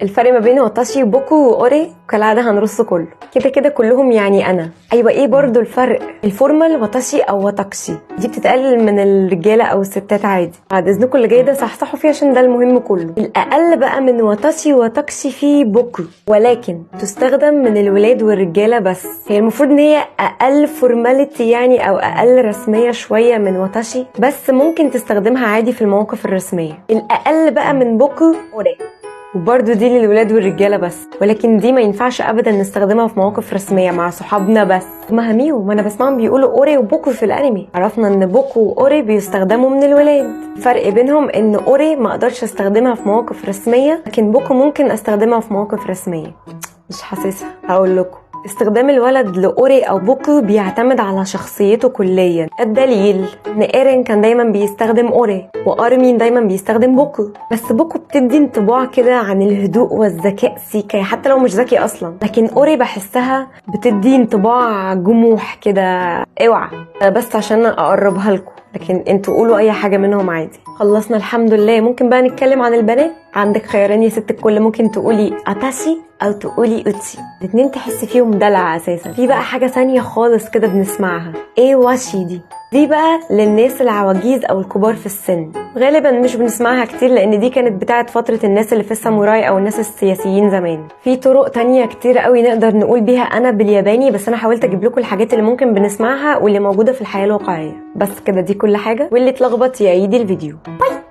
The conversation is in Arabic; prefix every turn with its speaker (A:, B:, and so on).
A: الفرق ما بين واتاشي وبوكو واوري كالعاده هنرص كله كده كده كلهم يعني انا. ايوه ايه برضو الفرق؟ الفورمال واتاشي او واتاكسي دي بتتقلل من الرجاله او الستات عادي. بعد اذنكم اللي جاي ده صحصحوا فيه عشان ده المهم كله. الاقل بقى من واتاشي وواتاكسي فيه بوكو، ولكن تستخدم من الولاد والرجاله بس. هي المفروض ان هي اقل فورماليتي يعني او اقل رسميه شويه من واتاشي، بس ممكن تستخدمها عادي في المواقف الرسميه. الاقل بقى من بوكو اوري، وبرده دي للولاد والرجاله بس، ولكن دي ما ينفعش ابدا نستخدمها في مواقف رسميه مع صحابنا بس. ما هميو، ما انا بسمعهم بيقولوا اوري وبوكو في الانمي. عرفنا ان بوكو واوري بيستخدموا من الولاد. الفرق بينهم ان اوري ما اقدرش استخدمها في مواقف رسميه، لكن بوكو ممكن استخدمها في مواقف رسميه. مش حاسسها، هقول لكم. استخدام الولد لأوري أو بوكو بيعتمد على شخصيته كليا. الدليل إن إيرين كان دايما بيستخدم أوري، وأرمين دايما بيستخدم بوكو. بس بوكو بتدي انطباع كده عن الهدوء والذكاء سيكا حتى لو مش ذكي أصلا، لكن أوري بحسها بتدي انطباع جموح كده. اوعى بس عشان أقربها لكم، لكن انتوا قولوا أي حاجة منهم عادي. خلصنا الحمد لله. ممكن بقى نتكلم عن البنات. عندك خيارين يا ست الكل، ممكن تقولي اتاشي او تقولي اوتشي، الاتنين تحس فيهم دلع اساسا. في بقى حاجه ثانيه خالص كده بنسمعها، ايه واشي دي بقى للناس العواجيز او الكبار في السن. غالبا مش بنسمعها كتير لان دي كانت بتاعت فتره الناس اللي في الساموراي او الناس السياسيين زمان. في طرق تانية كتير قوي نقدر نقول بيها انا بالياباني، بس انا حاولت اجيب لكم الحاجات اللي ممكن بنسمعها واللي موجوده في الحياه الواقعيه بس كده. دي كل حاجه، واللي اتلخبط يعيد الفيديو. باي.